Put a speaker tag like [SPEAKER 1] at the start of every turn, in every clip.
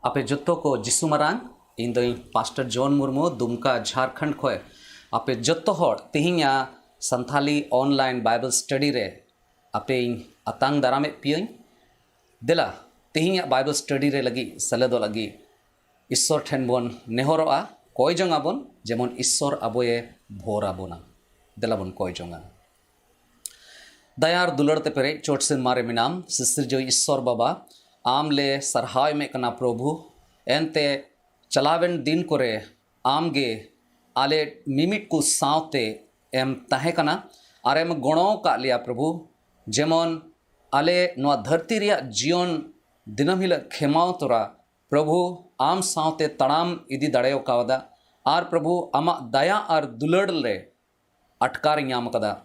[SPEAKER 1] आपे जत्तो को जिसु मरांग इन दो पास्टर जॉन मुर्मू दुमका झारखंड खोए आपे जत्तो हर तिहिंया संथाली ऑनलाइन बाइबल स्टडी रे आपे अतांग दारामे पियं देला तिहिंया बाइबल स्टडी रे लगी सलेदो लगी ईश्वर ठेन बोन नेहरोआ कय जंगा बोन जेमन ईश्वर आबोए भोरा बोना देला बोन कय जंगा दयार दुलड़ते पेरे चोट से मारे मिनाम सिस्टर जो ईश्वर बाबा आमले सरहाय में कना प्रभु एनते चलावेन दिन करे आमगे आले मिमिट को सावते एम ताहे कना और एम गणों का लिया प्रभु जेमन आले नवा धरती रिया जीवन दिनम हिल खेमाव तोरा प्रभु आम सावते तड़ाम इदी दड़ेव कावदा आर प्रभु आमा दया और दुलड़ ले अटकार याम कदा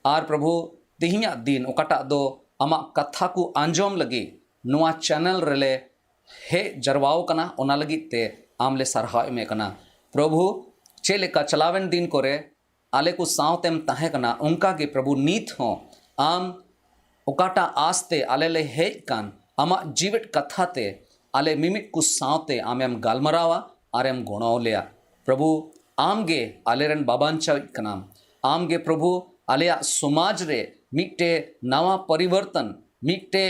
[SPEAKER 1] आर प्रभु तिहिया दिन ओकाटा दो आमा कथा को आंजोम लगी नुआ चैनल रेले हे जरवाओ कना ओना लगी ते आमले सरहाय में कना प्रभु चेलेका चलावेन दिन करे आले को सावतेम ताहे कना उनका के प्रभु नीत हो आम ओकाटा आस्ते आले ले हे कान आमा जीवित कथा ते आले मिमिट को सावते आमेम गालमरावा आरेम गुणाव लिया प्रभु आमगे आलेरन बाबांचा कना आमगे प्रभु आलेया समाज रे मिट्टे नवा परिवर्तन मिट्टे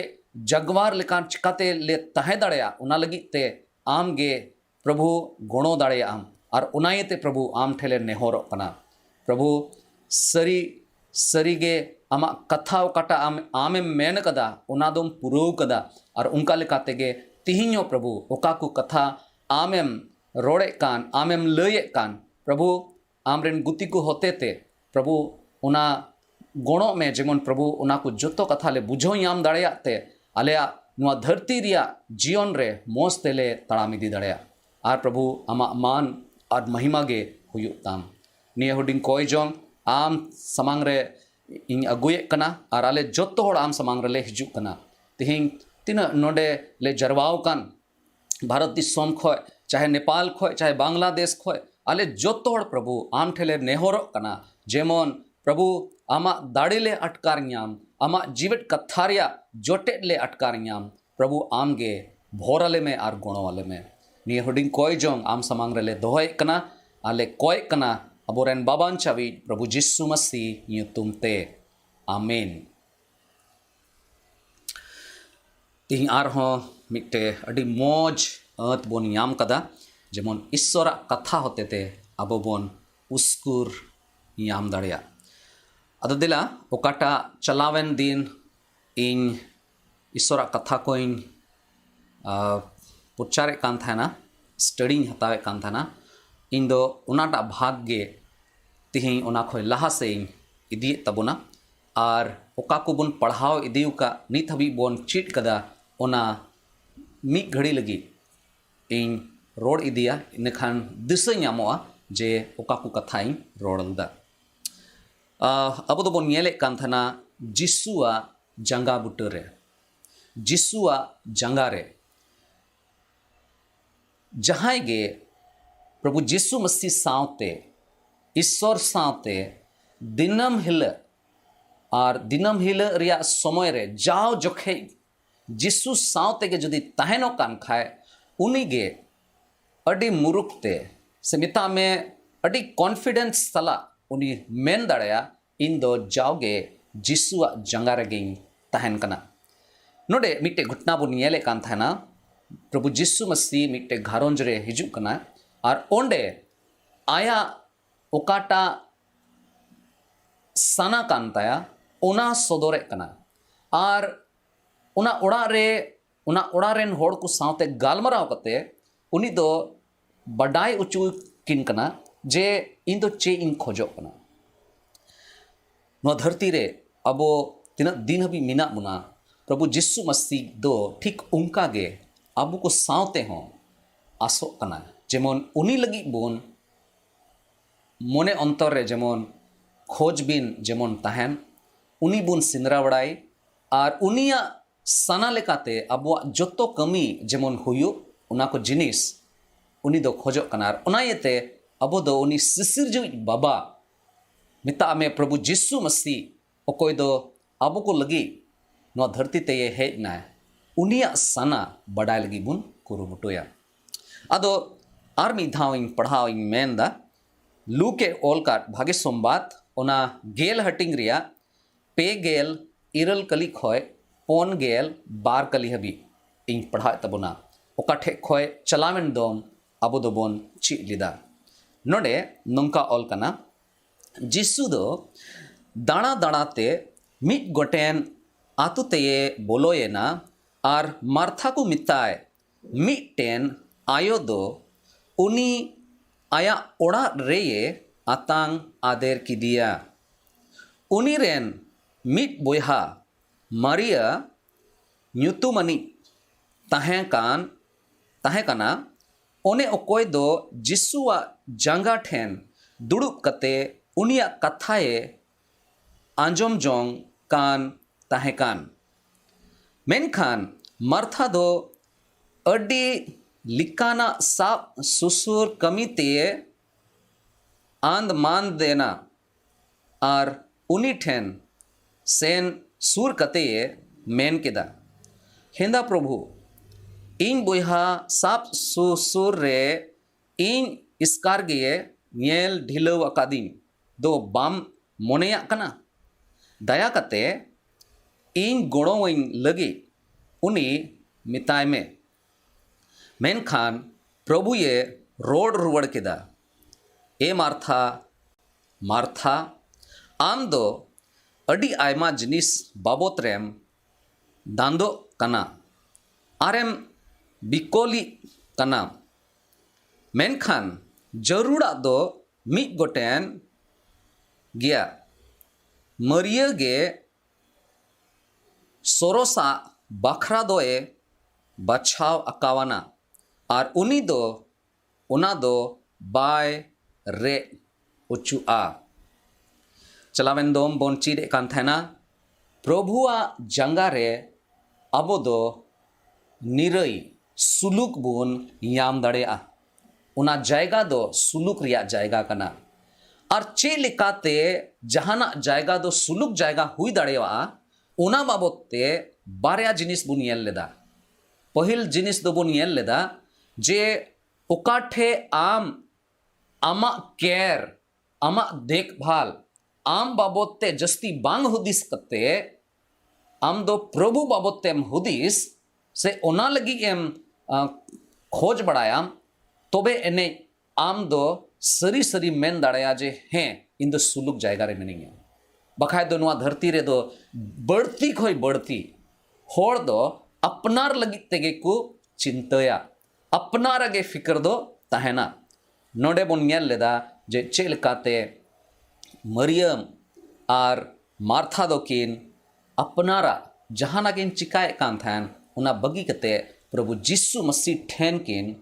[SPEAKER 1] जगवार लेकान चिकाते ले तहे दाड़ेया उना लगी ते आम गे प्रभु गुणो दाड़ेया आम और उनायते प्रभु आम ठेले नेहोरो कना प्रभु सरी सरी गे आमा कथा काटा आम आमे मेन कदा उना दोम पुरो कदा और उनका लेकाते गे तिहिñो प्रभु ओका को कथा आमेम रोड़े कान आमेम लये कान प्रभु आमरेन गुति को होते ते प्रभु उना गुणों में जेमन प्रभु उना को जोतो कथा ले बुझो याम दाड़ेया ते आलेया नुआ धरती रिया जीवन रे मोस तेले तड़ामिदी दड़ेया आर प्रभु आमा मान और महिमा गे हुयुग ताम निये हुडिंग कोय जोंग आम समांग रे इन अगुए कना और आले जोतो होड़ आम समांग रे ले हिजु कना तिहिं तिना नोडे ले जरवाव कान भारत दिसोम खोय चाहे नेपाल खोय चाहे बांग्लादेश खोय आले जोतो होड़ प्रभु आम ठेले नेहोरो कना जेमन प्रभु आमा दाड़ी ले अटकार न्याम आमा जीवित कथारिया जोटे ले अटकार न्याम प्रभु आम गे भोराले में आर गुणो वाले में निये हुडिंग कोई जोंग आम समांग रे ले दोहय कना आले कोय कना अबोरेन बाबान चावी प्रभु जिस्सु मसीह ᱧᱩᱛᱩᱢ ते आमीन। तिहिं आरहों मिट्टे अडी मौज अत बोन याम कदा जेमन ईश्वरा कथा होते ते अबो बोन उस्कुर याम दाड़िया अदो दिला ओकाटा चलावेन दिन इन ईश्वरा कथा को इन पुचारे कान थाना स्टडी हतावे कान थाना इन दो उनाटा भाग गे तिहिं उना खोय लहा से इदी तबुना और ओका को बोन पढ़ाव इदिउ का नित हबी बोन चीट कदा ओना मी घड़ी लगी इन रोड इदिया इनखान दिसे ᱧᱟᱢᱚᱜᱼᱟ जे ओका को कथा इन रोडलदा अब तो बोन ñेले कान थाना जिसुआ जंगा बुटरे जिसुआ जंगा रे जहां गे प्रभु जिसु मसीह सावते ईश्वर सावते दिनम हिल और दिनम हिल रिया समय रे जाओ जोखे जिसु सावते के जदि तहनो कान खाए उनी गे अडी मुरुखते से मिता में अडी कॉन्फिडेंस सला उनी मेन दाड़या इन दो जाओगे जिसुआ जंगा रे गे तहन कना नोडे मिटे घटना बुन ñेले कान थाना प्रभु जिसु मसीह मिटे घारोंज रे हिजु कना और ओंडे आया ओकाटा साना कान ताया ओना सदोरे कना और ओना ओड़ा रेन होड़ को सावते गालमराव कते उनी दो बडाई उचु किन कना जे इन दो चे इन खोजो कना नो धरती रे अबो तिना दिन हबी मिना मुना प्रभु जिसु मसीह दो ठीक उनका गे अबो को सावते हों आसो कना जेमन उनी लगी बोन मोने अंतर रे जेमन खोजबीन जेमन तहन उनी बुन सिंदरा बड़ाई और उनिया साना लेकाते अबो जोतो कमी जेमन हुयु उना को जिनिस उनी दो खोजो कनार उनायते अबो दो उनी सिसिरजु बाबा मिता में प्रभु जिसु मसीह ओकोय दो अबो को लगी नो धरती ते ये हेज ना उनिया साना बड़ाई लगी बुन कुरुमुटोया अदो आर मी धाव इन पढ़ाव इन मेनदा लूके ओलकाट भागे सोमबात ओना गेल हटिंग रिया पे गेल इरल कली खोय पोन गेल बार कली हबी इन पढ़ा तबुना ओकाठे खोय चलावेन दोम अबो दोबोन ची लिदा नोडे नंका ओल कना जिसु दो दाणा दाणाते मिट गोटेन आतु तेये बोलोयेना और मार्था को मिताय मिटेन आयो दो उनी आया ओड़ा रेये आतांग आदेर की दिया उनी रेन मिट बोयहा मारिया ᱧᱩᱛᱩᱢᱟᱱᱤ ताहे काना ओने ओकोय दो जिसुआ जंगा ठेन दुड़ुब कते उनिया कथाए आंजोम जोंग कान ताहे कान मेनखान मार्था दो अडी लिकाना साप सुसुर कमीते आंद मान देना और उनी ठेन सेन सुर कते मेन केदा हेंदा प्रभु इन बोहा साप सुसुर रे इन इसकार गे ñेल ढिलव अकादिन दो बाम मोनेया कना दया कते इन गोड़ोइन लगी उनी मिताय में मेनखान प्रभु ये रोड रुवड़ केदा ए मार्था मार्था आम दो अडी आयमा जिनिस बाबोत रेम दांदो कना आरेम बिकोली कना मेनखान जरूड़ा दो मिट गोटेन गया मरिया गे सोरोसा बखरा दोए बचाव अकावाना और उनी दो उना दो बाय रे उचुआ चलावेन दोम बोन चीड कान थाना प्रभुआ जंगा रे अबो दो निरई सुलुक बोन याम दाड़ेया उना जायगा दो सुलुक रिया जायगा कना और चे लेकाते जहाना जायगा दो सुलुक जायगा हुई दाड़ेवा उना बाबते बारया जिनिस बुन येल लेदा पहिल जिनिस दो बुन येल लेदा जे ओकाठे आम आमा केयर आमा देखभाल आम बाबते जस्ती बांग हुदिस कते आम दो प्रभु बाबते एम हुदिस से ओना लगी एम खोज बड़ाया तोबे एने आम दो सरी सरी मेन दाड़ाया जे हैं इन दो सुलुक जायगा रे मिनिंग बखाय दो नुआ धरती रे दो बढ़ती खोई बढ़ती होड़ दो अपनार लगी तेगे को चिंतया अपनार अगे फिक्र दो तहना नोडे बोन नेल लेदा जे चेलकाते मरियम आर मार्था दो किन अपनारा जहाना किन चिकाए कान थान उना बगी कते प्रभु जिसु मसीह ठेन किन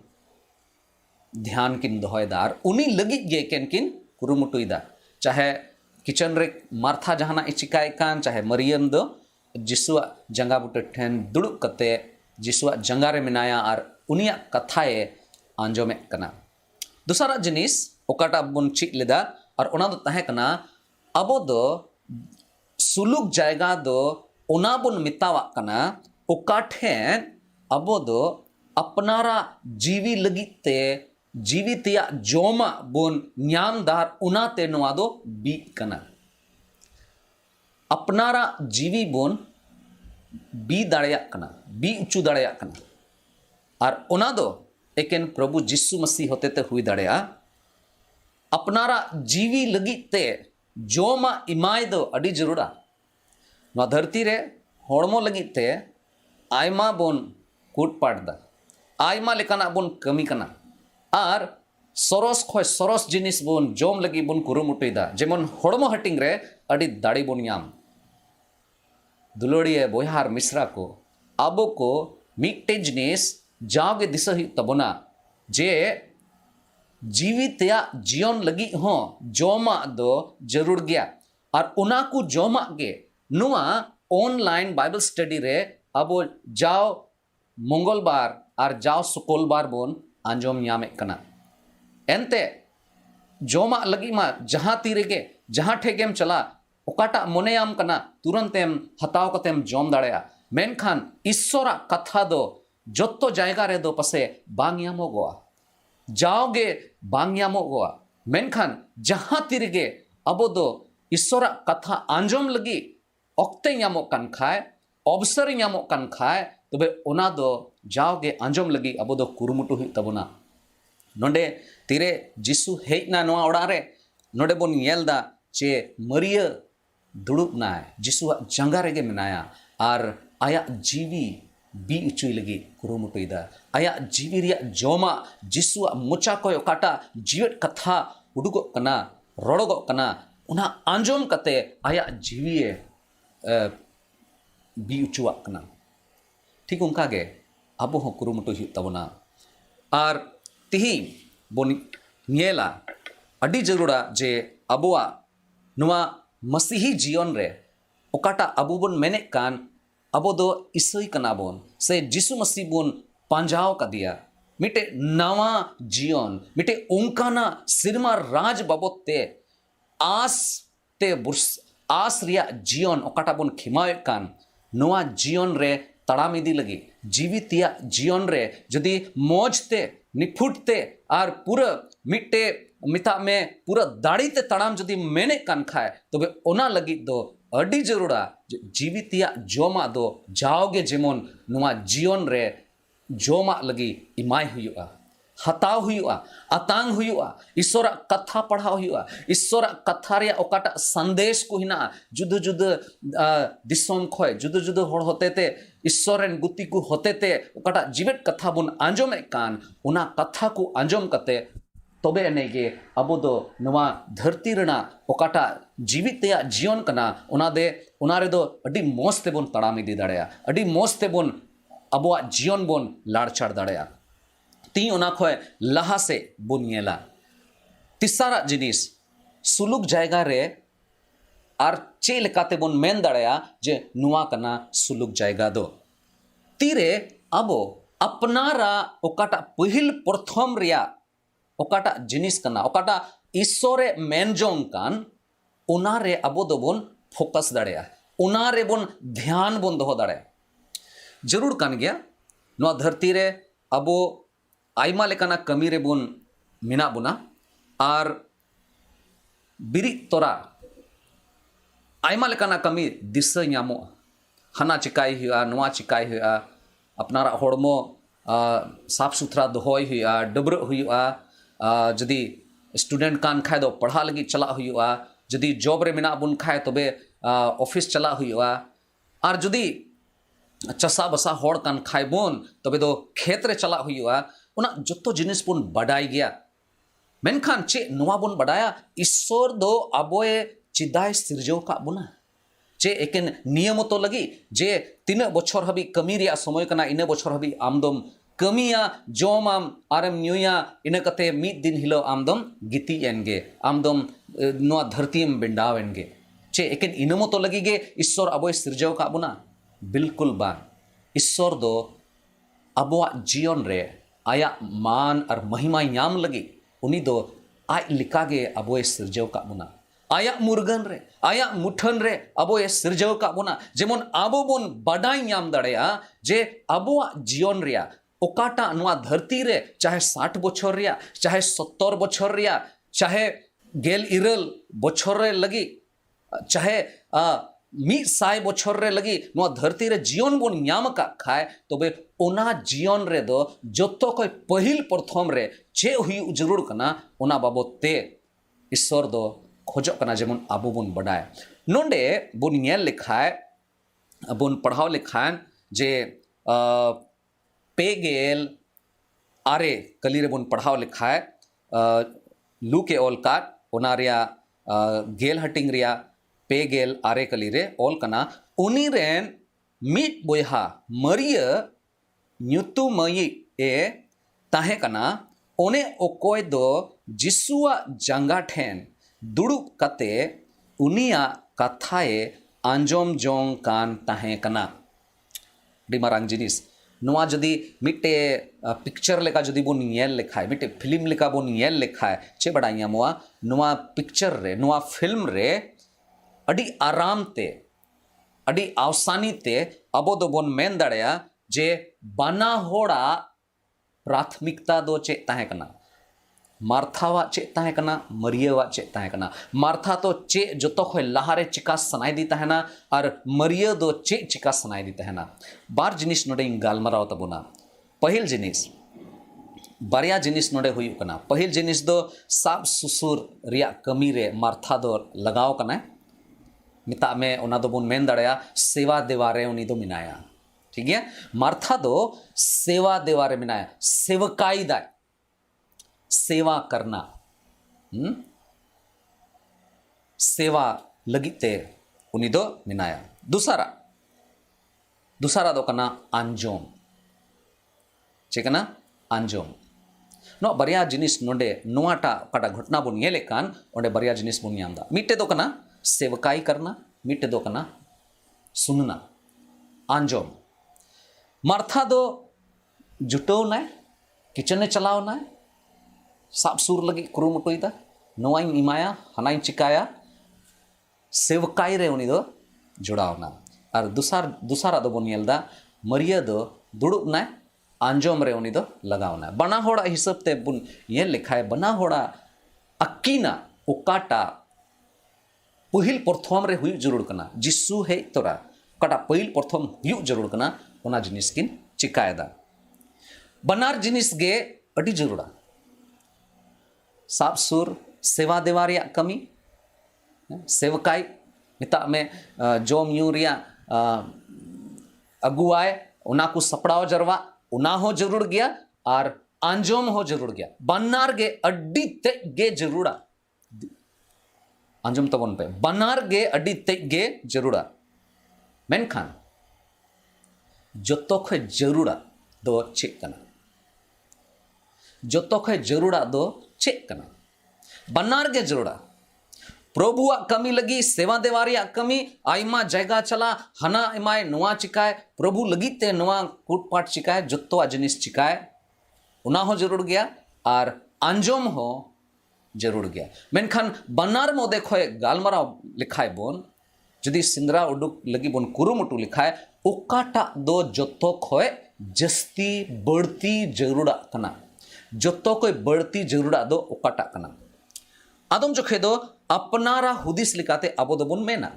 [SPEAKER 1] ध्यान किन दोहयदार उनी लगी गे किन कुरुमुटुइदा चाहे किचन रे मार्था जहाना चिकाए कान चाहे मरियम दो जिसुआ जंगा बुटे ठेन दुड़ुब कते जिसुआ जंगा रे मिनाया आर उनिया कथाए आंजोमे कना दूसरा जिनिस ओकाटा बुन चिक लेदा और ओना दो तहे कना अबो दो सुलुक जायगा दो ओना बुन मितावा कना ओकाठेन अबो दो अपनारा जीवी लगिते जीवितिया जोमा बुन न्यामदार उनाते नोआ दो बी कना अपनारा जीवी बुन बी दाड़या कना बी उच्चू दाड़या कना और ओना दो एकेन प्रभु जिसु मसीह होते ते हुई दाड़या अपनारा जीवी लगिते जोमा इमाय दो अडी जरूरा नोआ धरती रे होड़मो लगिते आयमा बोन कूट पाटदा आयमा लेकाना बोन कमी कना और सरस खोय सरस जिनिस बोन जोम लगी बोन कुरुमुटुइदा जेमन होड़मो हटिंग रे अडी दाड़ी बोन याम दुलोड़िए बोहार मिश्रा को आबो को मिट्टे जिनिस जागे दिशा ही तबना जे जीवितया जीवन लगी हो जोमा दो जरूर गया और उना को जोमा गे नुआ ऑनलाइन बाइबल स्टडी रे अबो जाओ मंगलबार और जाओ शुक्रवार बोन आंजोम यामे कना एनते जोमा लगी मा जहां तीरे गे जहां ठेगेम चला ओकाटा मोनेयाम कना तुरंतेम हताव कतेम जोम दाड़ेया मेनखान ईश्वरा कथा दो जोत्तो जायगा रे दो पसे बांग यामोगोआ जाओगे बांग यामोगोआ मेनखान जहां तीरे अबो दो ईश्वरा कथा आंजोम लगी ऑक्ते यामो कन खाए अवसर यामो कन खाए तबे ओना दो जाओगे आंजोम लगी अबो दो कुरुमुटु हुई तबना नोंडे तीरे जिसु हेजना नोआ ओड़ा रे नोंडे बोन येलदा चे मरिय दुड़ुब नाय जिसु जंगा रेगे मिनाया और आया जीवी बी उचुई लगी कुरुमुटुइदा आया जीवी रिया जोमा जिसु मोचा कोय ओकाटा जीवट कथा उडुगो कना रोड़गो कना उना आंजोम कते आया जीवीए बी उचुआ कना ठीक उनका गे अबो हो कुरुमुटु हुई तबना और तिही बोन नेला अडी जरूरा जे अबुआ नुआ मसीही जीवन रे ओकाटा अबु बोन मेने कान अबो दो ईसई कना बोन से जिसु मसीह बोन पांजाव का दिया मिटे नवा जीवन मिटे उनकाना सिरमा राज बाबते आस ते बुर्स आस रिया जीवन ओकाटा बोन खिमाय कान नवा जीवन रे तड़ाम इदी लगी जीवितिया जीवन रे जदि मौजते निफुटते और पूरा मिट्टे मिता में पूरा दाड़ी ते तड़ाम जदि मेने कान खाए तबे ओना लगी दो अडी जरूरा जीवितिया जोमा दो जाओगे जेमन नुआ जीवन रे जोमा लगी इमाय हुआ हताव हुआ अतांग हुआ ईश्वर कथा पढ़ाव हुआ ईश्वर कथा रे ओकाटा संदेश को हिना जुद जुद दिसोम खोय जुद जुद होड़ होते ते ईश्वर रेन गुति को होते ते ओकाटा जीवित कथा बुन आंजोमे कान उना कथा को आंजोम कते तबे एनेगे अबो दो नवा धरती रेना ओकाटा जीवितया जीवन कना उना दे उना रे दो अडी मोस ते बोन तड़ाम इदी दाड़या अडी मोस ते बोन अबोआ जीवन बोन लाड़छाड़ दाड़या ती उना खोय लहा से बुनियला तीसरा जिनिस सुलुक जायगा रे और चे लेकाते बोन मेन दाड़या जे नुआ कना सुलुक जायगा दो तीरे अबो अपनारा ओकाटा पहिल प्रथम रिया ओकाटा जिनिस कना ओकाटा ईश्वरे मेन जोंग कान उनारे अबो दो बोन फोकस दाड़या उनारे बोन ध्यान बोन दोहो दाड़या जरूर कान गया नुआ धरती रे अबो आइमा लेकाना कमी रे बोन मिना बुना और बिरी तोरा आइमा लेकाना कमी दिशा ᱧᱟᱢᱚᱜ हना चिकाई हुआ नुआ चिकाई हुआ अपनारा होड़मो साफ सुथरा दोहय हुआ डबरक हुआ जदि स्टूडेंट कान खाय दो पढ़ा लगी चला हुआ जदि जॉब रे मिना बुन खाय तबे ऑफिस चला हुआ और जदि चसा बसा होड़ कान खाय बोन तबे दो खेत रे चला हुआ उना जत्तो जिनिस बुन बडाय गया मेनखान चे नुआ बुन बडाया ईश्वर दो अबोए चिदाय सिरजो का बुना चे एकेन नियमतो लगी जे 3 बछर हबी कमी रिया समय कना इन बछर हबी आमदम कमिया जोमाम आरम न्यूया इन कते मिद दिन हिलो आमदम गिती एनगे आमदम नुआ धरतीम बिंडाव एनगे चे एकेन इनमतो लगी गे ईश्वर अबोए सिरजो का बुना बिल्कुल बा ईश्वर दो अबोआ जीवन रे आया मान और महिमा ᱧᱟᱢ लगी उनी दो आज लिकागे अबोए सिरजो का बुना आया मुर्गन रे आया मुठन रे अबो ये सिरजव का बुना जेमन आबो बोन बडाई ᱧᱟᱢ दाड़ेया जे अबो जीवन रिया ओकाटा नुआ धरती रे चाहे 60 बछर रिया चाहे 70 बछर रिया चाहे 11 बछर रे लगी चाहे 100 बछर रे लगी नुआ धरती रे जीवन बोन ᱧाम का खाए तबे ओना जीवन रे दो जतो कोई पहिल प्रथम रे चे हुई जरूर कना ओना बाबत ते ईश्वर दो खोजो कना जेमन आबो बोन बडाय नोंडे बोन नेल लिखाय बोन पढ़ाव लिखान जे पेगेल आरे कली रे बोन पढ़ाव लिखाय लू के ओल का ओनारिया गेल हटिंग रिया पेगेल आरे कली रे ओल कना उनी रेन मिट बोयहा मरिय ᱧᱩᱛᱩ मई ए ताहे कना ओने ओकोय दो जिसुआ जंगा ठेन दुड़ुब कते उनिया कथाए आंजोम जोंग कान ताहे कना डिमारांग जिनिस नुआ जदि मिटे पिक्चर लेका जदि बोन नेल लेखाय मिटे फिल्म लेका बोन नेल लेखाय चे बडाइया मोआ नुआ पिक्चर रे नुआ फिल्म रे अडी आराम ते अडी आवसानी ते अबो दो बोन मेन दाड़या जे बना होड़ा प्राथमिकता दो चे ताहे कना मार्थावा चे ताहे कना मरियवा चे ताहे कना मार्था तो चे जतो खय लहारे चिका सनाय दी ताहेना और मरिय दो चे चिका सनाय दी ताहेना बार जिनिस नोडे गालमराव तबुना पहिल जिनिस बारिया जिनिस नोडे हुई कना पहिल जिनिस दो साब सुसुर रिया कमी रे मार्था दो लगाव कना मिता में ओना दो बोन मेन दाड़या सेवा देवारे उनी दो मिनाया ठीक है मार्था दो सेवा देवारे मिनाया सेवकाई दाय सेवा करना सेवा लगिते उनी दो मिनाया दूसरा दो कना आंजोम चेकना आंजोम नो बरिया जिनिस नोंडे नोआटा काटा घटना बोन येले कान ओंडे बरिया जिनिस बोन ᱧᱟᱢदा मिटे दो कना सेवकाई करना मिटे दो कना सुनना आंजोम मार्था दो जुटोना किचने चलावना साब सुर लगी कुरुमुटुईदा नोवाई इमाया हनाई चिकाया सेवकाई रे उनी दो जुड़ावना और दूसरा दो बोन येलदा मरिया दो दुड़ुबना आंजोम रे उनी दो लगावना बना होड़ा हिसाब ते बुन ये लिखाय बना होड़ा अक्कीना ओकाटा पहिल प्रथम रे हुई जरूर कना जिसु है तोरा ओकाटा पहिल प्रथम हुई जरूर कना ओना जिनिस किन चिकायदा बनार जिनिस गे अडी जरूरा साब सुर सेवा देवा रिया कमी सेवकाई मिता में जोम यू रिया अगुआए उना को सपड़ाव जरवा उना हो जरूर गया और आंजोम हो जरूर गया बनार गे अड्डी ते गे जरूरा आंजोम तबन पे बनार गे अड्डी ते गे जरूरा मेनखान जतो खे जरूरा दो चेक कना जतो खे जरूरा दो चेक कना बनार गे जरूरा प्रभुआ कमी लगी सेवा देवारिया कमी आयमा जगह चला हना एमाय नोआ चिकाय प्रभु लगी ते नोआ कूटपाट चिकाय जत्तो जिनिस चिकाय उना हो जरूर गया और आंजोम हो जरूर गया मेनखान बनार मोदे खोए गालमारा लिखाय बोन जदि सिंदरा उडुक लगी बोन कुरुमुटु लिखाय ओकाटा दो जत्तो खोए जस्ती बढ़ती जरूरा कना जत्तो कोई बढ़ती जरूरा दो ओकाटा कना आदम जोखे दो अपनारा हुदिस लिकाते अबो दो बोन मेना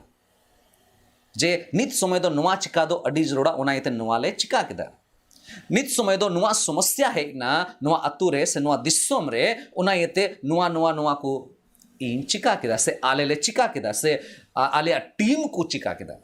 [SPEAKER 1] जे नित समय दो नुआ चिका दो अडी जरूरा ओना इते नुआ ले चिका केदा नित समय दो नुआ समस्या है ना नुआ अतु रे से नुआ दिसोम रे ओना इते नुआ नुआ नुआ को इन चिका केदा से आले ले चिका केदा से आले टीम को चिका केदा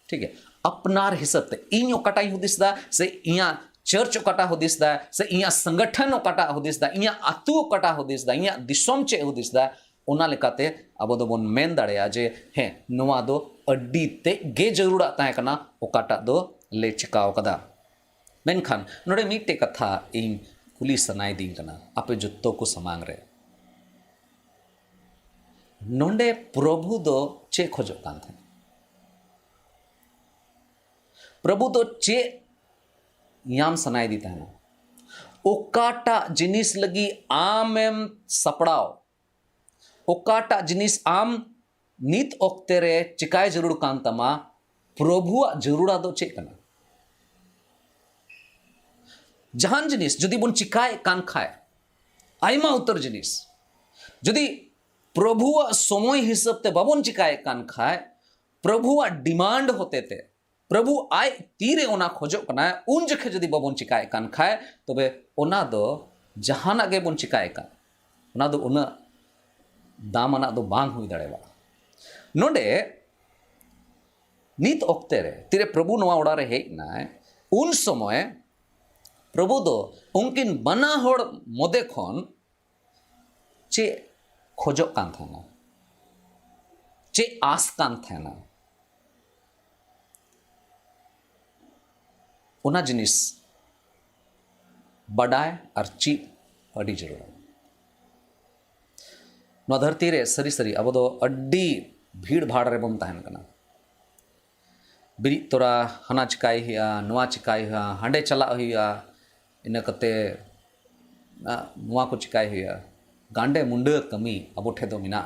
[SPEAKER 1] ठीक है अपनार हिसाब ते इन ओकाटा हुदिस दा से इया चर्च ओकाटा हुदिस दा से इया संगठन ओकाटा हुदिस दा इया अतु ओकाटा हुदिस दा इया दिसोम चे हुदिस दा ओना लेकाते अबो दो बोन मेन दाड़ेया जे हे नुआ दो अड्डी ते गे जरूरा ताहे कना ओकाटा दो ले चिकाव कदा मेनखान नोडे मीटे कथा इन कुली सनाई दी कना आपे जुत्तो को समांग रे नोंडे प्रभु दो चे खोजो कान थे प्रभु दो चे याम सनाई दी तहना ओकाटा जिनिस लगी आम एम सपड़ाओ ओकाटा जिनिस आम नित ओक्ते रे चिकाय जरूर कान तमा प्रभु जरूरा दो चे कना जहान जिनिस जदि बुन चिकाय कान खाए आयमा उतर जिनिस जदि प्रभु समय हिसाब ते बाबुन चिकाय कान खाए प्रभु डिमांड होते थे प्रभु आय तीरे ओना खोजो कना उन जखे जदि बाबुन चिकाय कान खाए तबे ओना दो जहाना गे बुन चिकाय कान ओना दो उना दामना दो बांग हुई दाड़ेवा नोडे नित ओक्ते रे तीरे प्रभु नवा ओड़ा रे हेज ना उन समय प्रभु दो उनकिन बना होड़ मोदे खन चे खोजो कान थाना चे आस कान थाना ओना जिनिस बडाय और ची अड़ी जरूर नवा धरती रे सरी सरी अब दो अड्डी भीड़ भाड़ रे बम तहन कना बिरी तोरा हना चिकाय हुआ नवा चिकाय हुआ हांडे चला हुआ इन कते नुआ को चिकाय हुआ गांडे मुंडे कमी अब ठे दो मिना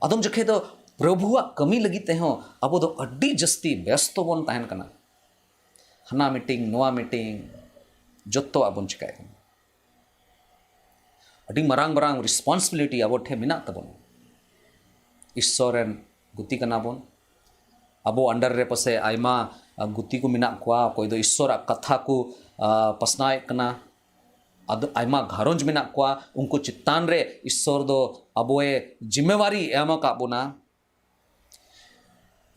[SPEAKER 1] आदम जखे दो प्रभुआ कमी लगी ते हो अब दो अड्डी जस्ती व्यस्त बोन तहन कना हना मीटिंग नुआ मीटिंग जत्तो अबन चिकाय अड्डी मरांग मरांग रिस्पॉन्सिबिलिटी अब ठे मिना तबन ईश्वरन गुती कना बोन अबो अंडर रे पसे आयमा गुती को मिना कोआ कोई दो ईश्वर कथा को पसनाय कना आयमा घारोंज मिना कोआ उनको चित्तान रे ईश्वर दो अबोए जिम्मेवारी एमा का बोना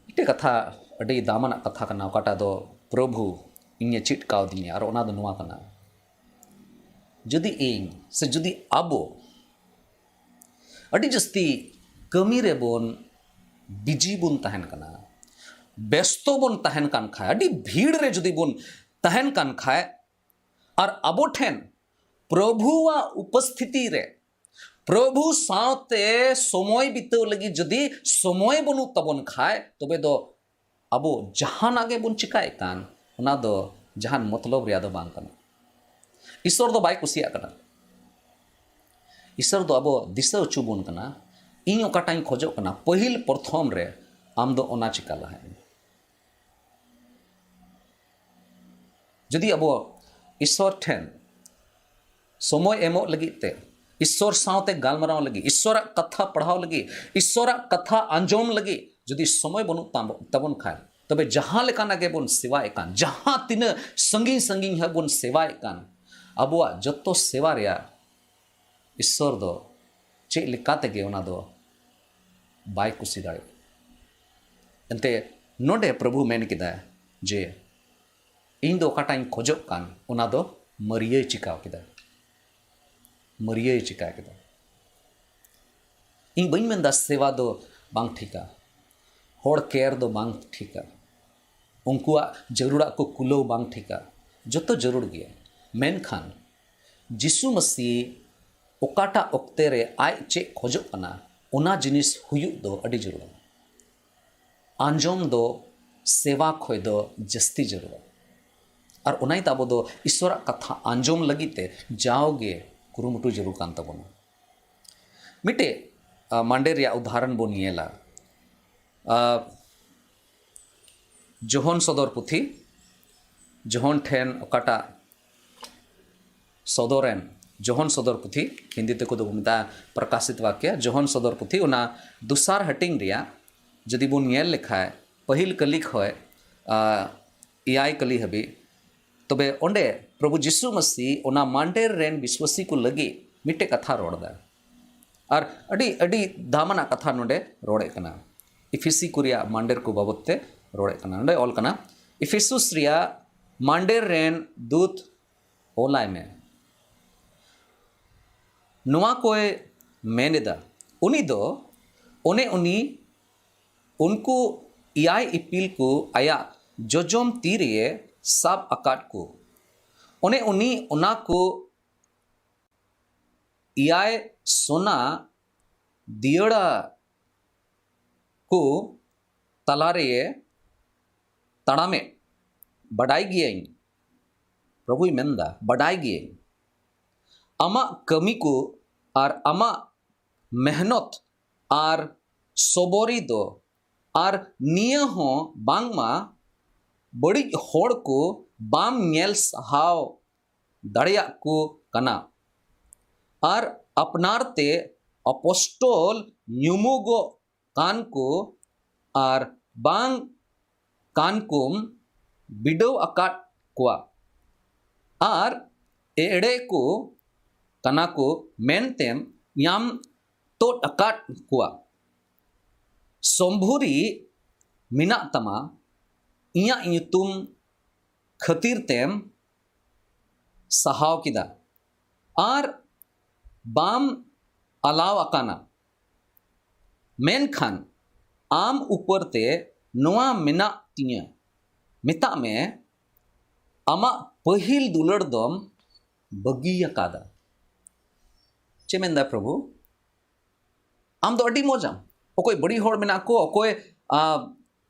[SPEAKER 1] इटे कथा अडी दामना कथा कना ओकाटा दो प्रभु इन्हे चिट काव दिया और ओना दो नुआ कना जदि इन से जदि अबो अडी जस्ती कमी रे बोन बिजी बोन तहन कना व्यस्तो बोन तहन कान खाए अडी भीड़ रे जदि बोन तहन कान खाए और अबो ठेन प्रभुआ उपस्थिति रे प्रभु सावते समय बिताव लगी जदि समय बनु तबन खाए तबे दो अबो जहान आगे बोन चिकाय कान ओना दो जहान मतलब रे दो बांग कना ईश्वर दो बाय कुसिया कना ईश्वर दो अबो दिशा उचु बोन कना इन ओकाटाई खोजो कना पहिल प्रथम रे आम दो ओना चिका लहाय जदि अबो ईश्वर ठेन समय एमो लगी ते ईश्वर सावते गालमराव लगी ईश्वर कथा पढ़ाव लगी ईश्वर कथा आंजोम लगी जदि समय बनु तबन खाए तबे जहां लेकाना के बोन सेवाय कान जहां तीन संगी संगी है बोन सेवाय कान अबुआ जत्तो सेवा रिया ईश्वर दो चे लिकाते गे ओना दो बाय कुसी दाड़े एंते नोडे प्रभु मेन किदा जे इन दो ओकाटाई खोजो कान ओना दो मरिये चिकाव किदा मरिये चिका किदा इन बइन मेन दा सेवा दो बांग ठीका होड़ केयर दो बांग ठीका उनकुआ जरूरा को कुलो बांग ठीका जो तो जरूर गया मेनखान जिसु मसीह ओकाटा ओक्ते रे आय चे खोजो कना ओना जिनिस हुयुग दो अडी जरूर आंजोम दो सेवा खोय दो जस्ती जरूर और ओनाई ताबो दो ईश्वर कथा आंजोम लगीते जाओगे कुरुमुटु जरूर कान तबोना मिटे मांडे रिया उदाहरण बोन येला जोहन सदर पुथी जोहन ठेन ओकाटा सदरेन जोहन सदर पुथी हिंदी ते को दो मिता प्रकाशित वाक्य जोहन सदर पुथी उना दुसार हटिंग रिया जदि बोन येल लिखाय पहिल कलिक होय इयाय कली हबी तबे ओंडे प्रभु जिसु मसीह ओना मांडेर रेन विश्वासी को लगी मिटे कथा रोड़ा और अडी अडी दामना कथा नोडे रोड़े कना इफिसी कुरिया मांडेर को बाबते रोड़े कना नोडे ऑल कना इफिसुस रिया मांडेर रेन दूत ओलाय में नुआ कोई मेनेदा उनी दो ओने उनी उनको इयाय इपिल को आया जोजोम तीरिये साब अकाट को ओने उनी उना को इयाय सोना दियड़ा को तलारे तड़ामे बड़ाई गिये प्रभु मेंदा बड़ाई गिये अमा कमी को और अमा मेहनत और सोबोरी दो और निया हो बांगमा बड़ी होड़ को बाम नेल सहाव दड़िया को कना और अपनारते अपोस्टोल न्यूमुगो कान को और बांग कान कुम बिडो अकाट कुआ और एड़े को कना को मेनतेम याम तो अकाट कुआ सोमभुरी मिना तमा इया इयुतुम खतीर तेम सहाव किदा और बाम अलाव अकाना मेन खान आम ऊपर ते नोआ मिना तिया मिता में अमा पहिल दुलड़ दम बगी अकादा चे मेंदा प्रभु आम दो अडी मोजाम ओकोय बड़ी होड़ मेना को ओकोय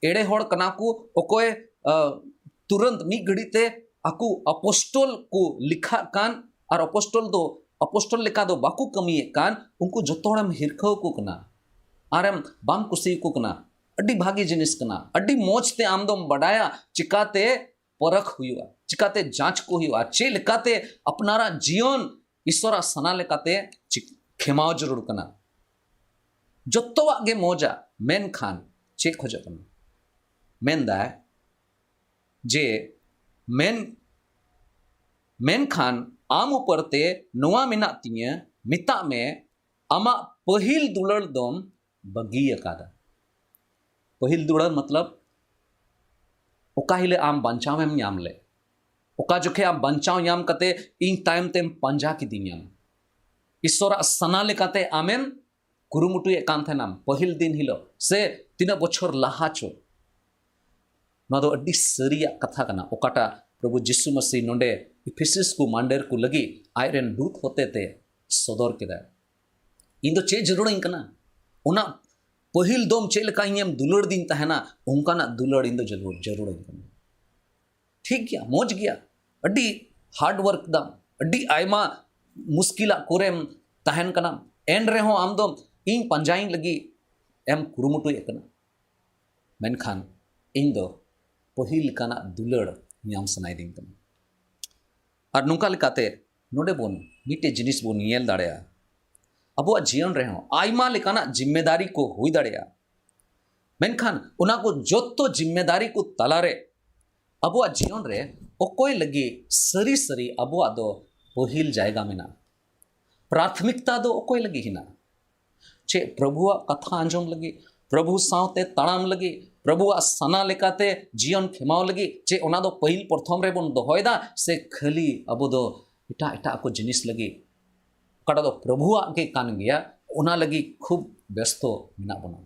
[SPEAKER 1] एड़े होड़ कना को ओकोय तुरंत मी घड़ी ते आकु अपोस्टल को लिखा कान और अपोस्टल लिखा दो बाकु कमिए कान उनको जोतोड़म हिरखो को कना आरम बाम कुसी को कना अड्डी भागी जिनिस कना अड्डी मोच ते आम दोम बड़ाया चिकाते परख हुआ चिकाते जांच को हुआ चे लिकाते अपनारा जीवन ईश्वरा सना लिकाते खेमाव जरूर कना जोतोवा गे मोजा मेन खान चे खोजा कना मेन दाय जे मेन खान आम ऊपर ते नोआ मिना तिया मिता में आमा पहिल दुलड़ दोम बगी अकादा पहिल दुलड़ मतलब ओका हिले आम बंचाव एम याम ले ओका जोखे आम बंचाव याम कते इन टाइम तेम पंजा की दिन्या ईश्वरा सना लेकाते आमेन कुरुमुटु एकान थे नाम पहिल दिन हिलो से तीना बछर लाहाचो ना दो अड्डी सरिया कथा कना ओकाटा प्रभु जिसु मसीह नोंडे इफिसिस को मांडेर को लगी आयरन दूत होते ते सदर केदा इन दो चे जरूर कना उना पहिल दोम चे लका इयम दुलड़ दिन तहना उनकाना दुलड़ इन दो जरूर कना ठीक गया मोज गया अड्डी हार्ड वर्क दम अड्डी आयमा मुश्किला कोरेम तहन कना एन रहे हो आम दो इन पंजाइन लगी एम कुरुमुटु एकना मेनखान इन दो पहिल काना दुलड़ याम सनाई दिन कना और नुका लेकाते नोडे बोन मिटे जिनिस बोन येल दाड़ेया अबुआ जीवन रहे हो आयमा लेकाना जिम्मेदारी को हुई दाड़ेया मेनखान उना को जोतो जिम्मेदारी को तलारे अबुआ जीवन रे ओकोय लगी सरी सरी अबुआ दो पहिल जायगा मेना प्राथमिकता दो ओकोय लगी हिना चे प्रभुआ कथा आंजोम लगी प्रभु सावते तड़ाम लगी प्रभुआ सना लेकाते जीवन खेमाव लगी चे ओना दो पहिल प्रथम रे बोन दोहयदा से खाली अबो दो इटा इटा को जिनिस लगी कटा दो प्रभुआ के कान गया ओना लगी खूब व्यस्तो मिना बना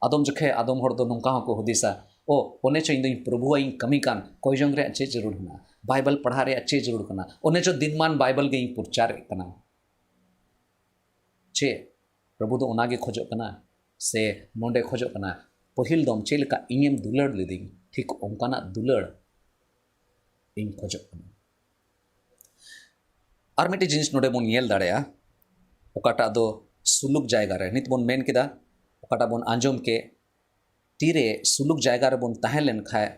[SPEAKER 1] आदम जखे आदम हर दो नंका को हुदिसा ओ ओने चो इन प्रभुआ इन कमी कान कोई जंग रे चे जरूर हना बाइबल पढ़ा रे चे जरूर कना ओने चो दिनमान बाइबल गे इन प्रचार कना चे प्रभु दो ओनागे खोजो कना से नोंडे खोजो कना पहिल दम चे लेका इñेम दुलड़ लिदिंग ठीक ओंकाना दुलड़ इन खोजो कना और मिट्टी जिनिस नोडे बोन येल दाड़ेया ओकाटा दो सुलुक जायगा रे नित बोन मेन केदा ओकाटा बोन आंजोम के तीरे सुलुक जायगा रे बोन ताहें लेन खाए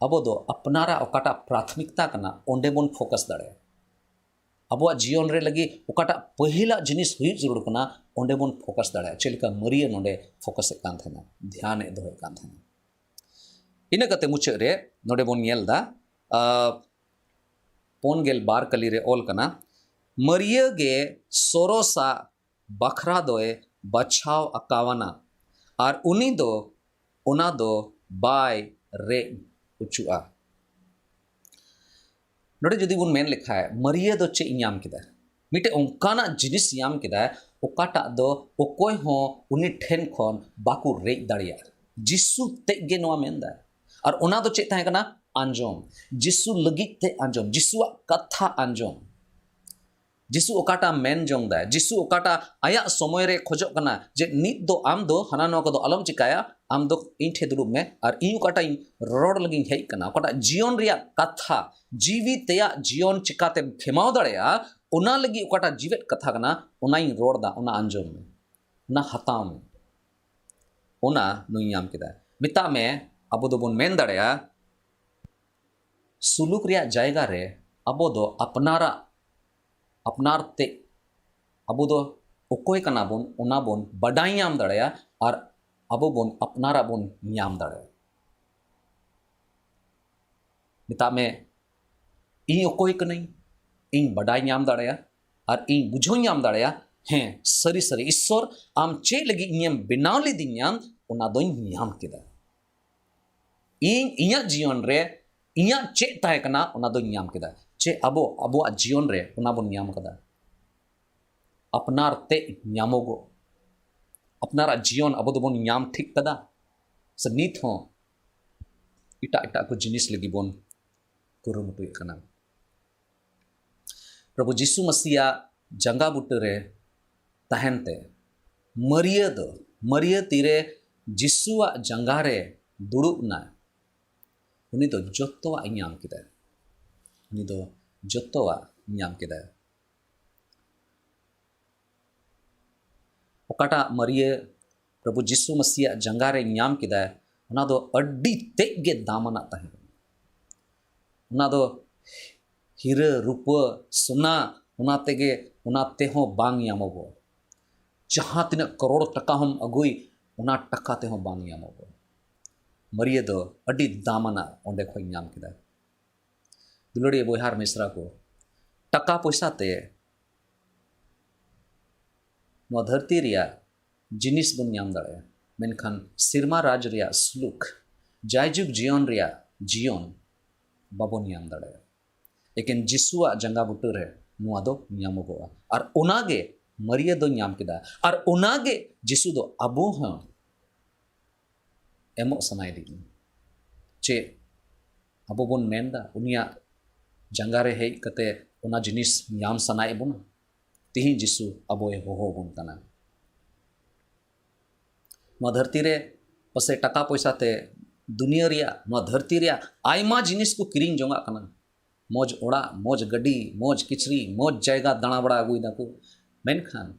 [SPEAKER 1] अबो दो अपनारा ओकाटा प्राथमिकता कना ओंडे बोन फोकस दाड़े अबो जीवन रे लगी ओकाटा पहिला जिनिस हुई जरूर कना ओंडे बोन फोकस दाड़े चेलका मरिया नोडे फोकस कान थेना ध्यान ए दोहे कान थेना इना कते मुचे रे नोडे बोन येल दा पोन गेल बार कली रे ओल कना मरिया गे सोरोसा बखरा दोए बचाव अकावना और उनी दो उना दो बाय रे उचुआ नोडे जदि बुन मेन लिखा है मरिया दो चे इनाम किदा मिटे ओंकाना जिनिस याम किदा ओकाटा दो ओकोय हो उनी ठेन खोन बाकु रे दाड़िया जिसु तेगे नोआ मेनदा और ओना दो चे ताहे कना आंजोम जिसु लगित ते आंजोम जिसुआ कथा आंजोम जिसु ओकाटा मेन जोंदा जिसु ओकाटा आया समय रे खोजो कना जे नित दो आम दो हना नो को दो अलम चिकाया आम दो इन ठे दुरुब में और इन ओकाटा इन रोड लगी हेई कना ओकाटा जीवन रिया कथा जीवित या जीवन चिकाते खेमाव दड़ेया ओना लगी ओकाटा जीवित कथा कना ओना इन रोड दा ओना आंजोम में ओना हताव में ओना नुयाम किदा मिता में अबो दो बोन मेन दड़ेया सुलुक रिया जायगा रे अबो दो अपनारा अपनार ते अबो दो ओकोय कना बोन ओना बोन बडाई याम दड़ेया और अबो बोन अपनारा बोन याम दड़ेया मिता में इन ओकोय कनई इन बडाई याम दड़ेया और इन बुझो याम दड़ेया हैं सरी सरी ईश्वर आम चे लगी इñेम बिनाव लिदिኛम ओना दोኝ याम किदा इन इñा जीवन रे इñा चे ताहे कना ओना दोኝ याम किदा चे अबो अबो जीवन रे ओना बोन याम कदा अपनार ते यामोगो अपनारा जीवन अबो दो बोन याम ठीक कदा से नित हो इटा इटा को जिनिस लगी बोन कुरुमुटु कना प्रभु जीसु मसीहा जंगा बुट रे तहनते मरिया तीरे जीसुआ जंगा रे दुड़ुब ना उनी दो जोत्तोवा इñाम किदा उनी दो जोत्तोवा इñाम किदा ओकाटा मरिया प्रभु जीसु मसीहा जंगा रे इñाम किदा ओना दो अड्डी तेग गे दामना ताहे ओना दो हीरा रूपा सोना ओना तेगे ओना तेहो बांग यामोगो जहाँ तीना करोड़ टका हम अगुई ओना टका तेहो बांग यामोगो मरिया दो अड्डी दामना ओंडे खो इñाम किदा दुलड़ी बोहार मिश्रा को टका पैसा ते नो धरती रिया जिनिस बन याम दाड़े मेनखान सिरमा राज रिया सुलुक जायजुग जीवन रिया जीवन बाबोन याम दाड़े लेकिन जिसुआ जंगा बुटू रे नुआ दो यामोगोआ और ओनागे मरिया दो याम किदा और ओनागे जिसु दो अबो हां एमो सनाय दी चे अबो बोन मेनदा उनिया जंगा रे हेई कते ओना जिनिस याम सनाय बोन तिही जिसु अबोय होहो बोन कना नुआ धरती रे पसे टका पैसा ते दुनिया रिया नुआ धरती रिया आयमा जिनिस को किरिंग जोंगा कना मोज ओड़ा मोज गड्डी मोज किचरी मोज जायगा दाणा बड़ा अगुई दाको मेनखान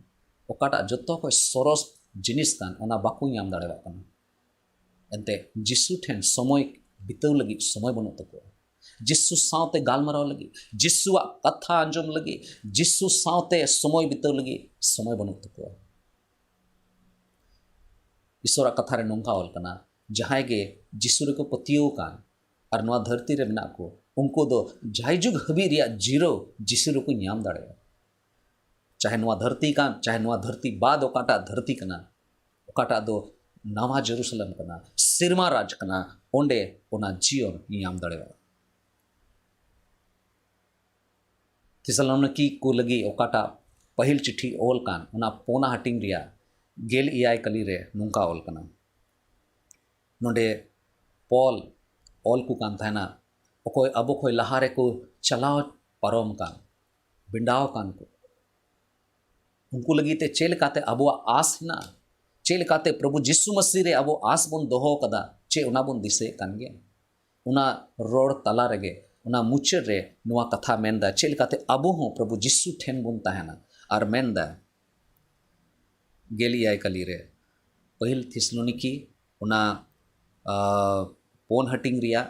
[SPEAKER 1] ओकाटा जतो को सरस जिनिस कान ओना बाकु याम दाड़ेवा कना एंते जिसु ठेन समय बिताव लगी समय बनो तको जिसु सावते गालमराव लगी जिसुआ कथा अंजम लगी जिसु सावते समय बिताव लगी समय बनो तको ईश्वरा कथा रे नोंका ओल कना जहाय गे जिसु रे को पतियो कान और नवा धरती रे मेना को उनको दो जायजुग हबी रिया जीरो जिसु रे को याम दाड़ेया चाहे नवा धरती कान चाहे नवा धरती बाद ओकाटा धरती कना ओकाटा दो नवा जेरूसलम कना सिरमा राज कना ओंडे ओना जीवन याम दाड़ेवा थिसलुनीकी को लगी ओकाटा पहिल चिट्ठी ओल कान ओना पोना हटिंग रिया गेल इयाय कली रे नुंका ओल कना नोडे पॉल ओल को कान थाना ओकोय अबो खोय लहारे को चलाव परम कान बिंडाव कान को उनको लगीते चेलकाते अबो आस ना चेलकाते प्रभु जिसु मसीह रे अबो आस बोन दोहो कदा चे उना बोन दिसे कानगे उना रोड तला रेगे उना मुचर रे नुआ कथा मेनदा चेलकाते अबो हो प्रभु जिसु ठेन बोन ताहेना और मेनदा गेलियाय कली रे पहिल थिस्सलुनीकी उना पोन हटिंग रिया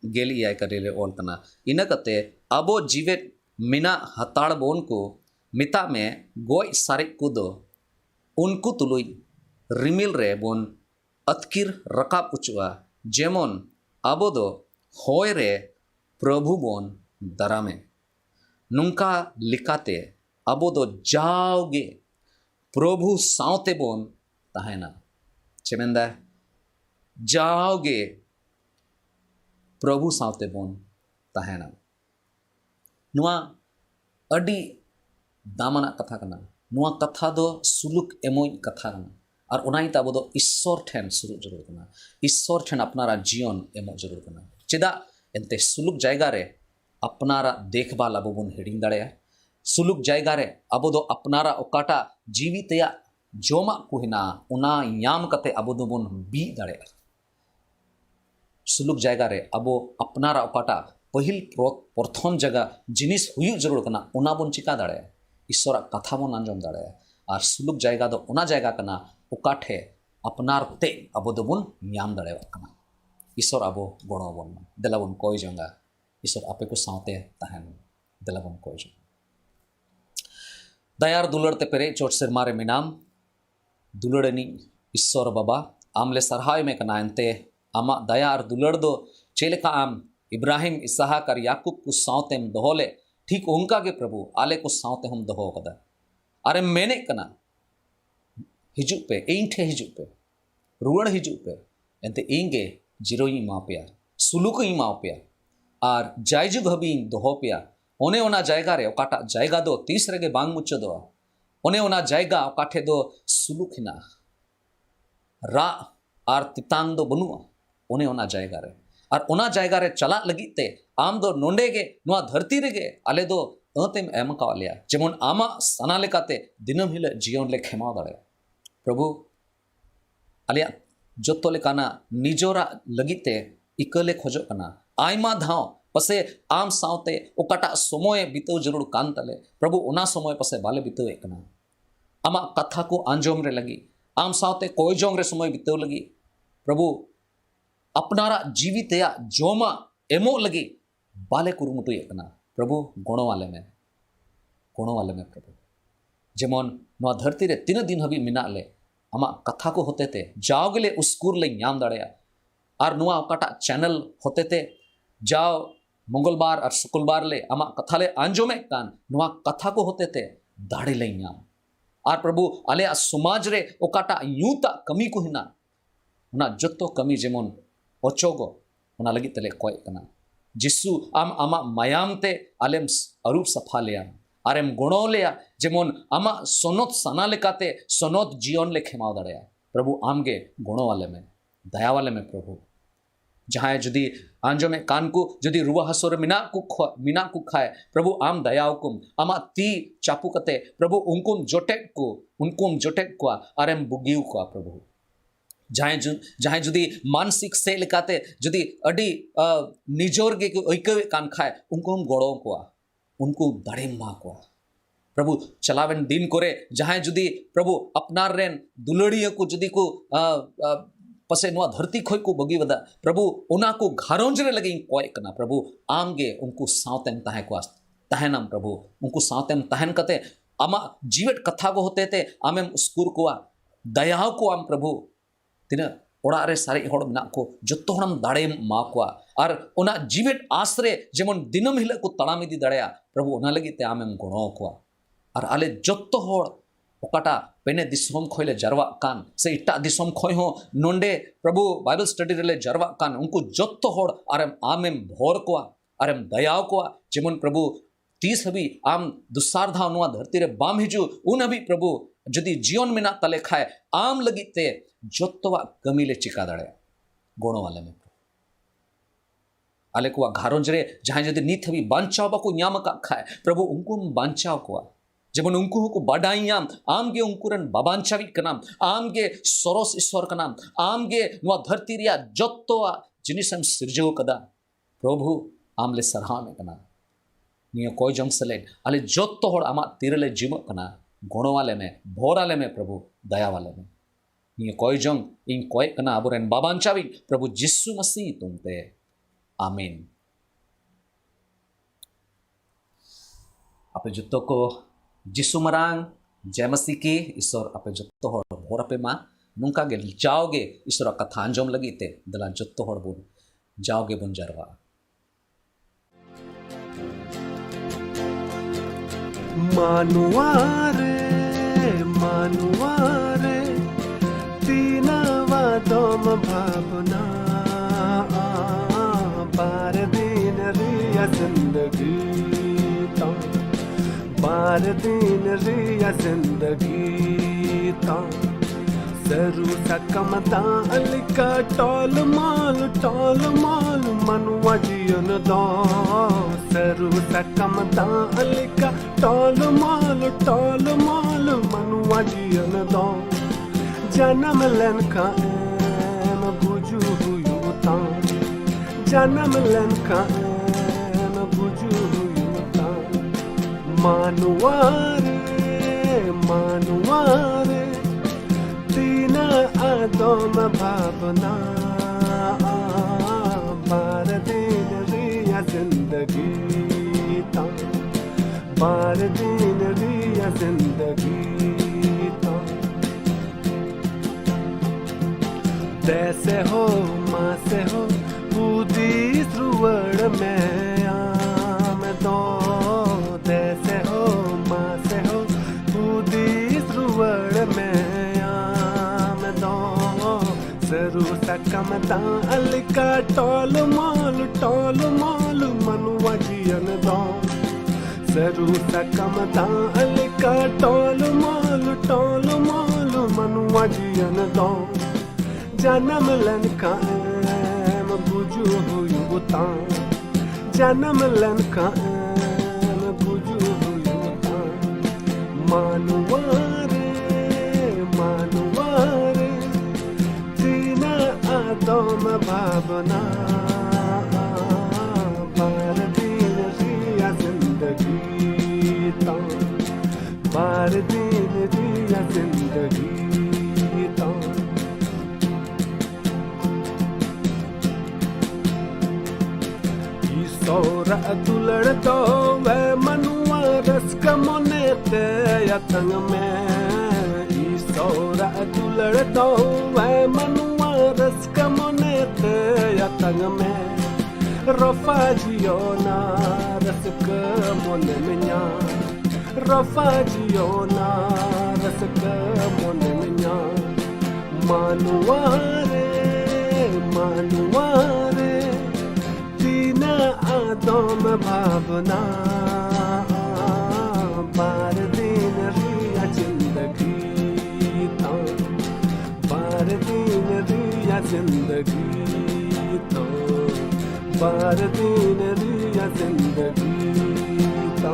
[SPEAKER 1] गेलियाय कली रे ओल कना इना कते अबो जीवेत मिना हताड़ बोन को मिता में गोय सारे कुदो उनको तुलुई रिमिल रे बोन अतकिर रकाब उचुआ जेमन अबो दो होय रे प्रभु बोन दरामे नुंका लिखाते अबो दो जाओगे प्रभु सावते बोन ताहेना चेमेंदा जाओगे प्रभु सावते बोन ताहेना नुआ अडी दामना कथा कना नुआ कथा दो सुलुक एमोय कथा कना और उनाइते अबो दो ईश्वर ठेन सुलुक जरूर कना ईश्वर ठेन अपनारा जीवन एमो जरूर कना चेदा एंते सुलुक जायगा रे अपनारा देखभाल अबो बोन हिडिंग दाड़ेया सुलुक जायगा रे अबो दो अपनारा ओकाटा जीवितया जोमा को हिना उना याम कते अबो दो बोन बी दाड़ेया सुलुक जायगा रे अबो अपनारा ओकाटा पहिल प्रथम जगह जिनिस हुयु जरूर कना उना बोन चिका दाड़ेया ईश्वर कथा बोन आंजम दाड़ेया और सुलुक जायगा दो उना जायगा कना ओकाठे अपनार ते अबो दो बोन याम दाड़ेया कना ईश्वर अबो गणो बोन देला बोन कोय जंगा ईश्वर आपे को सावते ताहेन देला बोन कोय जंगा दयार दुलड़ ते पेरे चोट सिरमारे मिनाम दुलड़नी ईश्वर बाबा आमले सरहाय में कना एंते आमा दयार दुलड़ दो चेलेका आम इब्राहिम इसहाक और याकूब को सावते हम दोहोले ठीक उनका के प्रभु आले को सावते हम दोहो कदा अरे मैंने कना हिजु पे इंठे हिजु पे रुवण हिजु पे एंते इंगे जिरोई मापिया सुलुक ही मापिया और जायजुग हबी दोहो पिया ओने ओना जायगा रे ओकाटा जायगा दो तीस रेगे बांग मुच्चो दो ओने ओना जायगा ओकाठे दो सुलुक हिना रा आर तितांग दो बनुआ ओने ओना जायगा रे और ओना जायगा रे चला लगीते आम दो नोंडेगे नुआ धरती रेगे आले दो अतेम एम कालिया जेमन आमा सना लेकाते दिनम हिले जीवन ले खेमा दाड़े प्रभु आलिया जोतो लेकाना निजोरा लगीते इकले खोजो कना आयमा धाव पसे आम सावते ओकाटा समय बीतो जरूर कान तले प्रभु ओना समय पसे बाले बीतो एकना आमा कथा को आंजोम रे लगी आम सावते कोई जोंग रे समय बीतो लगी प्रभु अपनारा जीवितया जोमा एमो लगी बाले कुरुमुटु एकना प्रभु गुणो वाले में प्रभु जेमन नवा धरती रे तीन दिन हबी मिना ले आमा कथा को होते ते जाओगले उस्कुर ले नाम दाड़ेया और नुआ ओकाटा चैनल होते ते जाओ मंगलबार और शुक्रबार ले आमा कथा ले आंजोमे कान नुआ कथा को होते ते दाड़े ले नाम और प्रभु आले समाज रे ओकाटा यूता कमी को हिना उना जत्तो कमी जेमन ओचोगो उना लगी तले कोय कना जिसु आम आमा मायाम ते आलेम अरूप सफा लेया आरेम गुणो लेया जेमन आमा सोनोत सना लेकाते सोनोत जीवन ले खेमाव दाड़ेया प्रभु आमगे गुणो वाले में दया वाले में प्रभु जहाँ जुदी आंजो में कान को जुदी रुआ हसोर मिना को खाए प्रभु आम दयाव कुम आमा ती चापू कते प्रभु उनकुम जोटेक को आरेम बुगिव को प्रभु जहाँ जुदी मानसिक से लेकाते जुदी अडी निजोर के ऐकवे कान खाए उनको हम गड़ो को उनको दाड़े मा को प्रभु चलावेन दिन करे जहाँ जुदी प्रभु अपनार रेन दुलड़िया को जुदी को पसे नुआ धरती खोई को बगी वदा प्रभु उना को घारोंज रे लगी कोय कना प्रभु आमगे उनको सावतेम ताहे को ताहेनम प्रभु उनको सावतेम ताहेन कते आमा जीवट कथा को होते ते आमेम स्कूर को दयाव को आम प्रभु तिना ओड़ा रे सारे होड़ मिना को जत्तो हणम दाड़े मा को और उना जीवट आश्रे जेमन दिनम हिले को तड़ाम इदी दाड़ेया प्रभु उना लगी ते आमेम गुणो को और आले जत्तो होड़ ओकाटा पेने दिसोम खोले जरवा कान से इट्टा दिसोम खोय हो नोंडे प्रभु बाइबल स्टडी रे जरवा कान उनको जत्तो होड़ आरेम आमेम भोर को आरेम दयाव को जेमन प्रभु 30 हबी आम दुस्सारधा नुआ धरती रे बाम हिजु उन हबी प्रभु जदि जीवन मिना तले खाए आम लगीते जत्तोवा कमीले चिका दाड़े गुणो वाले में आले को घारोंज रे जहाँ जदि नीत हबी बांचाव बाको न्याम का खाए प्रभु उनको बांचाव को जेबन उनको को बाडाइयाम आमगे उंकुरन बाबांचावी कनाम आमगे सोरोस ईश्वर कनाम आमगे नुआ धरती रिया जत्तोआ जिनिसम सिरजो कदा प्रभु आमले सरहामे कना निया कोई जंग सले अले जत्तो होड़ आमा तिरले जिम कना गोणवाले में भोराले में प्रभु दया वाले में निया कोई जंग इन कोई कना अबुरेन बाबांचावी प्रभु जिस्सु मसीह तुमते आमीन। आपे जत्तो को जिसु मरांग जय मसीह की ईश्वर आपे जत्तो होड़ भोर आपे मा नुंका गे जाओगे ईश्वर कथा अंजम लगी ते दला जत्तो होड़ बुन जाओगे बुन जरवा
[SPEAKER 2] मानुवारे तीनवा दम भावना बार दिन रिया जिंदगी बार दिन रिया जिंदगी सरू सकमता अलिका टॉल माल मनुआ जियन दो सरू सकमता अलिका टॉल माल मनुआ जियन दो जन्म लन का एम बुझू हुयू ता जन्म लन का एम बुझू हुयू ता मानुवारे तीन आदम भावना बार दिन रिया जिंदगी ता बार दिन रिया जिंदगी ता जैसे हो माँ से हो बूदी सुवर्ण में आम दो जैसे हो माँ से हो बूदी सुवर्ण में आम दो सरू सकमता अलिका टॉल माल मनुआ जियन दो सरू सकमता अलिका टॉल माल मनुआ जियन दो जन्म लन का एम बुझू हुयू ता जन्म लन का एम बुझू हुयू ता मानुवारे तीन आदम भावना बार दिन रिया जिंदगी ता बार दिन रिया जिंदगी ता ईश्वर दुलड़ दो वे मनुआ रस कमोने ते यतंग में ईश्वर दुलड़ दो वे मनुआ रस कमोने ते यतंग में रफा जियो ना रस कमोने मिया रफा जियो ना रस कमोने मिया मानुवारे तीन आदम भावना बार दिन रिया जिंदगी ता बार दिन रिया जिंदगी ता बार दिन रिया जिंदगी ता